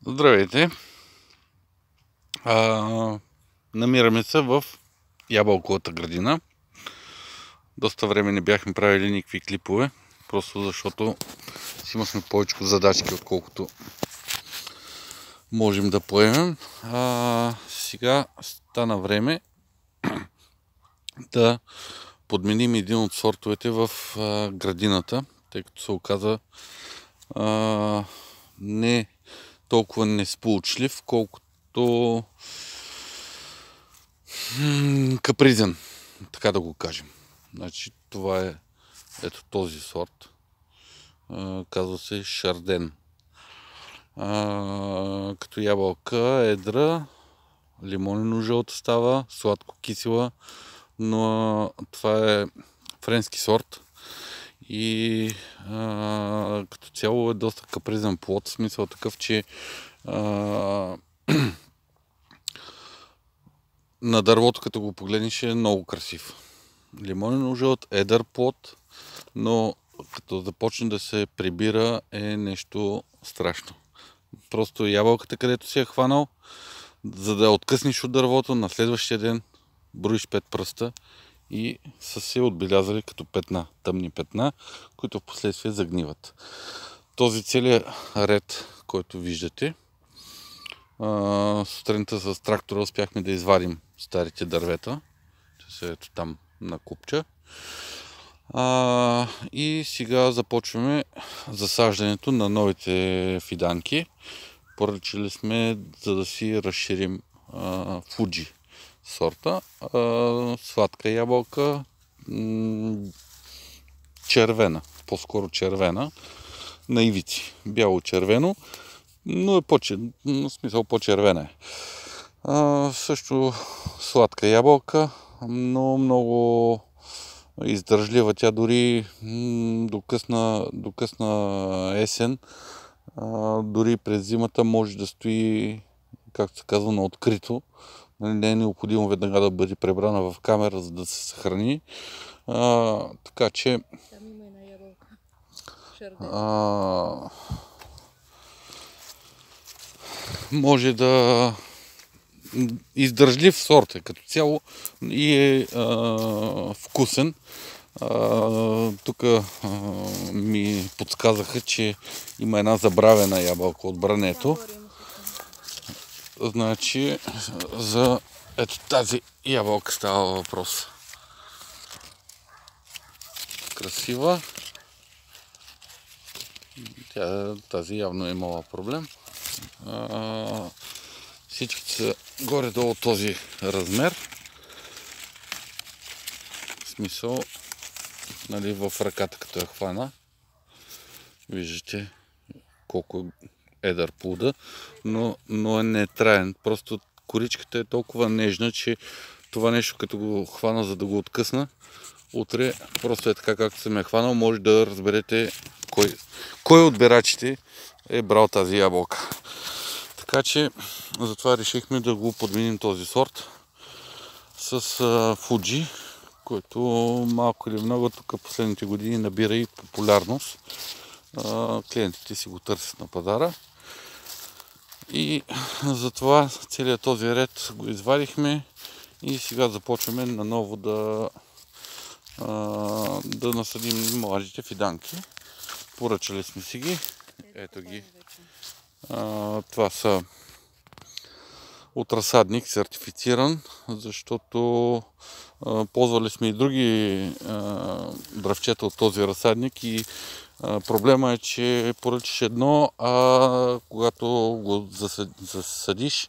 Здравейте! Намираме се в ябълковата градина. Доста време не бяхме правили никакви клипове, просто защото си имахме повече задачки, отколкото можем да поемем. Сега стана време да подменим един от сортовете в градината, тъй като се оказа не толкова несполучлив, колкото капризен, така да го кажем. Значи това е ето този сорт. Казва се Шарден. Като ябълка едра, лимонено-жълта става, сладко-кисела, но това е френски сорт и като цяло е доста капризен плод, в смисъл такъв, че на дървото, като го погледнеш, е много красив. Лимонено-жълт, едър плод, но като започне да се прибира е нещо страшно. Просто ябълката, където си е хванал, за да откъснеш от дървото, на следващия ден броиш 5 пръста и са се отбелязали като петна, тъмни петна, които в последствие загниват. Този целият ред, който виждате, сутринта с трактора успяхме да извадим старите дървета. Те са ето там на купча. И сега започваме засаждането на новите фиданки. Поръчали сме, за да си разширим Фуджи сорта. Сладка ябълка, червена, по-скоро червена, на ивици. Бяло-червено, но е в смисъл по-червена е. Също сладка ябълка, но много издържлива. Тя дори до късна есен, дори през зимата може да стои, както се казва, на открито. Не е необходимо веднага да бъде пребрана в камера, за да се съхрани. Така че там има една ябълка. може да издържлив сорт е като цяло и е вкусен. Тук ми подсказаха, че има една забравена ябълка от брането. Значи за ето тази ябълка става въпрос. Красива. Тази явно е имала проблем. Всички са горе-долу този размер. В смисъл, нали, в ръката като я хвана. Виждате колко е едър плода, но е нетраен. Просто коричката е толкова нежна, че това нещо, като го хвана, за да го откъсна, утре просто е така, както съм я хванал, може да разберете кой от берачите е брал тази ябълка. Така че затова решихме да го подменим този сорт с Фуджи, който малко или много тук последните години набира и популярност. Клиентите си го търсят на пазара. И затова целият този ред го извадихме и сега започваме наново да насадим младите фиданки. Поръчали сме си ги. Ето ги. Това са от разсадник, сертифициран, защото ползвали сме и други дръвчета от този разсадник и проблема е, че поръчаш едно, а когато го засадиш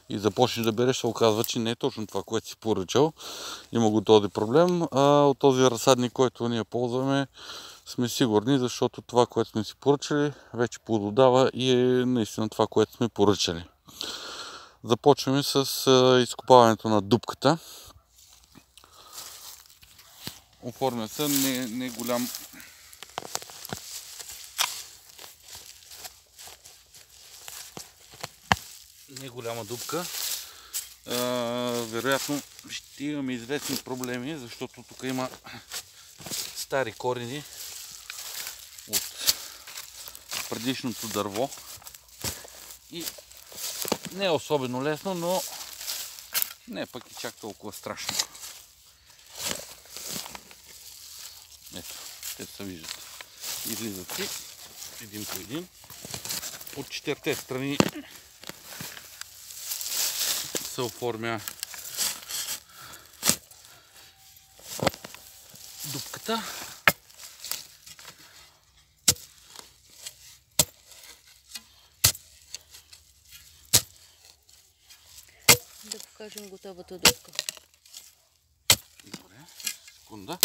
и започнеш да береш, се оказва, че не е точно това, което си поръчал. Има го този проблем. От този разсадник, който ние ползваме, сме сигурни, защото това, което сме си поръчали, вече плододава и е наистина това, което сме поръчали. Започваме с изкопаването на дупката. Оформя се не голям голяма дупка. Вероятно ще имаме известни проблеми, защото тук има стари корени от предишното дърво и не е особено лесно, но не пък и чак толкова страшно. Ето, те се виждат. Излизат си един по един. От четирите страни се оформя дупката. Да покажем готовата дупка. Добре, секунда.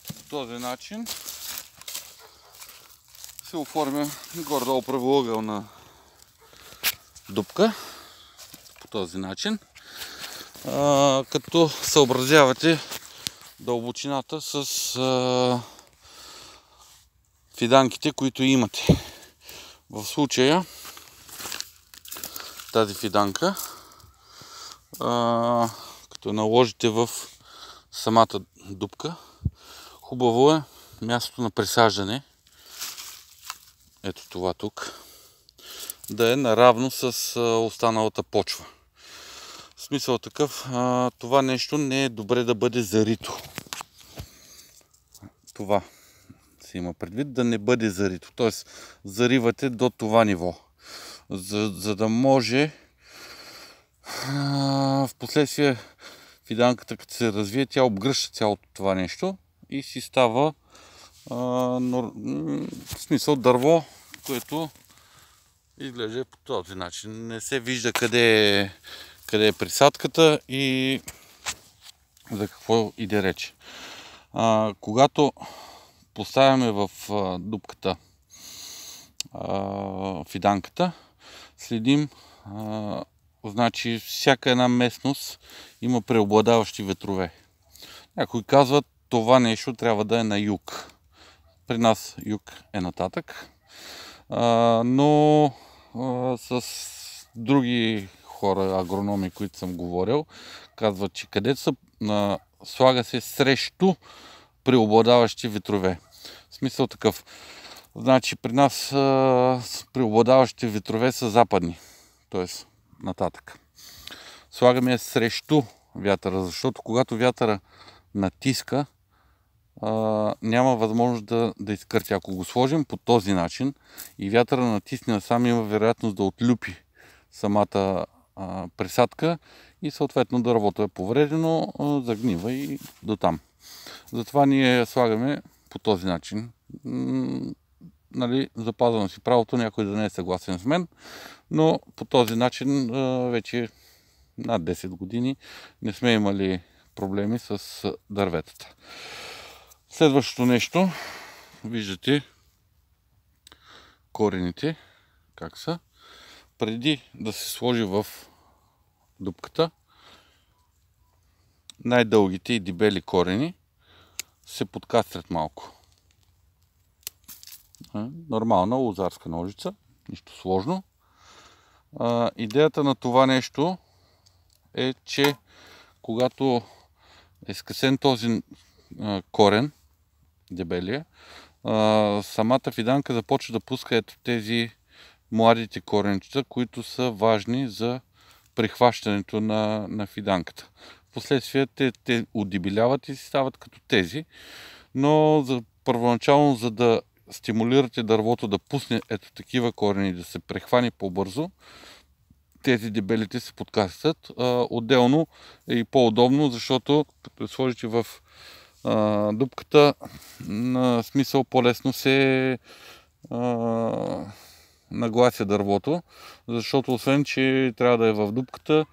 По този начин се оформя горе-долу правоъгълна дупка. По този начин. Като съобразявате дълбочината с фиданките, които имате. В случая тази фиданка, като наложите в самата дупка, хубаво е мястото на присаждане, ето това тук, да е наравно с останалата почва. В смисъл такъв, това нещо не е добре да бъде зарито. Това се има предвид, да не бъде зарито. Т.е. заривате до това ниво. За да може в последствие фиданката, като се развие, тя обгръща цялото това нещо и си става в смисъл дърво, което изглежда по този начин. Не се вижда къде е присадката и за какво иде реч. Когато поставяме в дупката фиданката, следим, значи всяка една местност има преобладаващи ветрове. Някои казват, това нещо трябва да е на юг. При нас юг е нататък, но с други хора, агрономи, които съм говорил, казват, че където са, слага се срещу преобладаващи ветрове. В смисъл такъв. Значи при нас преобладаващите ветрове са западни, т.е. нататък. Слагаме я срещу вятъра, защото когато вятъра натиска, няма възможност да изкърти. Ако го сложим по този начин и вятъра натисне насам, има вероятност да отлюпи самата присадка и съответно дървото е повредено, загнива и до там. Затова ние слагаме по този начин. Нали, запазвам си правото някой да не е съгласен с мен, но по този начин вече над 10 години не сме имали проблеми с дърветата. Следващото нещо, виждате корените как са. Преди да се сложи в дупката, най-дългите и дебели корени се подкастрят малко. Нормална лозарска ножица, нищо сложно. Идеята на това нещо е, че когато е скъсен този корен, дебелия, самата фиданка започва да пуска ето тези младите коренчета, които са важни за прихващането на фиданката. Впоследствие те удебеляват и си стават като тези, но първоначално, за да стимулирате дървото да пусне ето такива корени, да се прехване по-бързо, тези дебелите се подкастят. Отделно е и по-удобно, защото като сложите в дупката, на смисъл по-лесно се наглася дървото, защото освен, че трябва да е в дупката,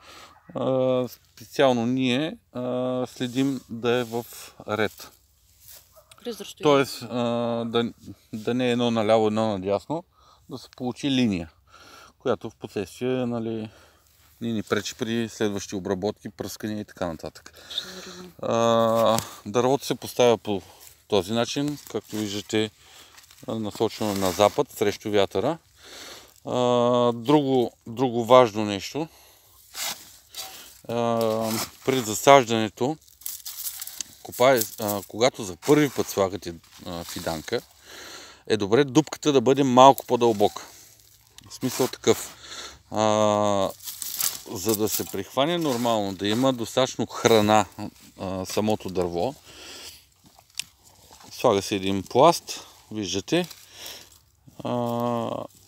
специално ние следим да е в ред. Тоест да не е едно наляво, едно надясно, да се получи линия, която в последствие, нали, ни пречи при следващи обработки, пръскания и така нататък. Дървото се поставя по този начин, както виждате, насочено на запад, срещу вятъра. Друго важно нещо, При засаждането, когато за първи път слагате фиданка, е добре дупката да бъде малко по-дълбока. В смисъл такъв. За да се прихване нормално, да има достатъчно храна самото дърво, слага се един пласт, виждате,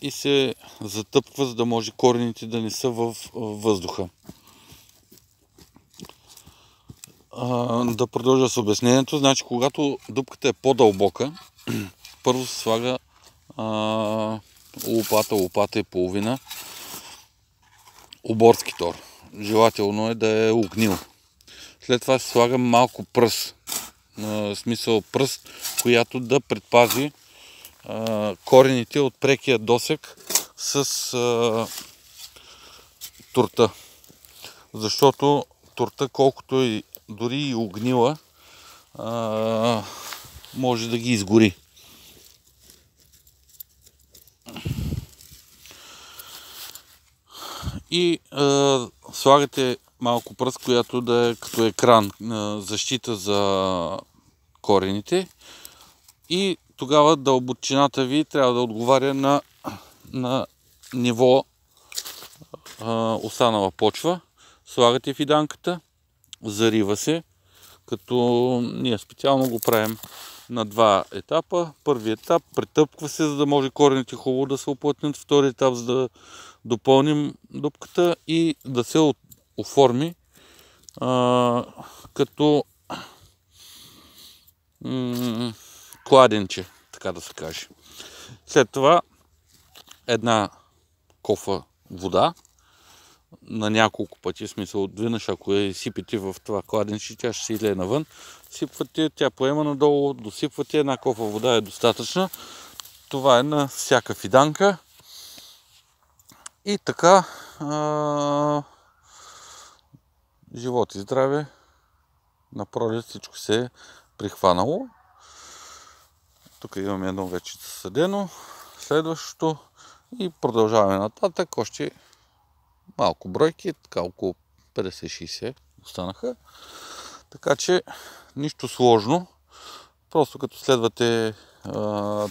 и се затъпва, за да може корените да не са в въздуха. Да продължа с обяснението. Значи, когато дупката е по-дълбока, първо се слага лопата и половина оборски тор. Желателно е да е огнил. След това се слага малко пръст. В смисъл пръст, която да предпази корените от прекия досек с турта. Защото турта, колкото и дори и огнила, може да ги изгори. И слагате малко пръст, която да е като екран, защита за корените. И тогава дълбочината ви трябва да отговаря на ниво останала почва. Слагате фиданката, зарива се, като ние специално го правим на два етапа. Първи етап претъпква се, за да може корените хубаво да се оплътнят. Втори етап, за да допълним дупката и да се оформи като кладенче, така да се каже. След това една кофа вода на няколко пъти, в смисъл веднъж, ако я сипете в това кладенче, тя ще се излее навън. Сипвате, тя поема надолу, досипвате, една кофа вода е достатъчна. Това е на всяка фиданка. И така, живот и здраве, на пролет всичко се е прихванало. Тук имаме едно вече съдено, следващото и продължаваме нататък. Още малко бройки, така около 50-60 останаха. Така че нищо сложно, просто като следвате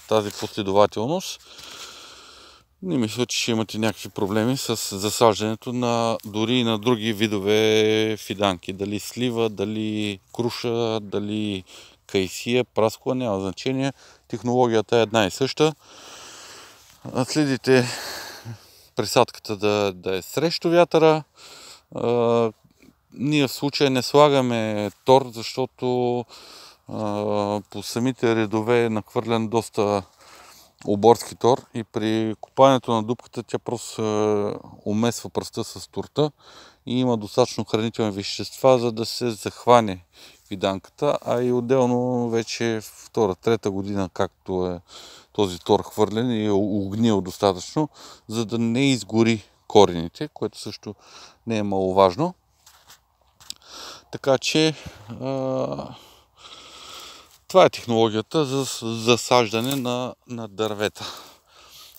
тази последователност, не мисля, че ще имате някакви проблеми с засаждането на дори и на други видове фиданки. Дали слива, дали круша, дали кайсия, праскова, няма значение. Технологията е една и съща. Следите присадката да е срещу вятъра. Ние в случая не слагаме тор, защото по самите редове е нахвърлен доста оборски тор и при копането на дупката тя просто умесва пръста с турта и има достатъчно хранителни вещества, за да се захване фиданката, а и отделно вече втора, трета година, както е този тор хвърлен и е огнил достатъчно, за да не изгори корените, което също не е маловажно. Така че това е технологията за засаждане на дървета.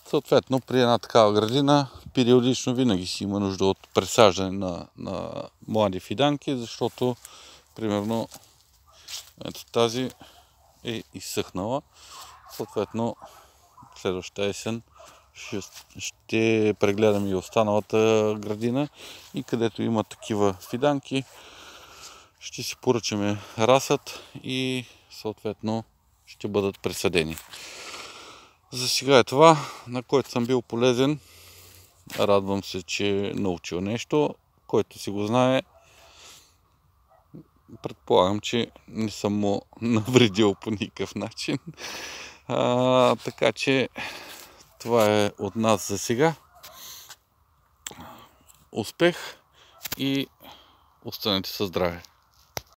Съответно, при една такава градина периодично винаги си има нужда от пресаждане на млади фиданки, защото примерно ето тази е изсъхнала. Съответно, следващата есен ще прегледам и останалата градина и където има такива фиданки, ще си поръчаме расът и съответно ще бъдат пресадени. За сега е това, на който съм бил полезен. Радвам се, че научил нещо. Който си го знае, предполагам, че не съм му навредил по никакъв начин. Така че това е от нас за сега. Успех и останете със здраве!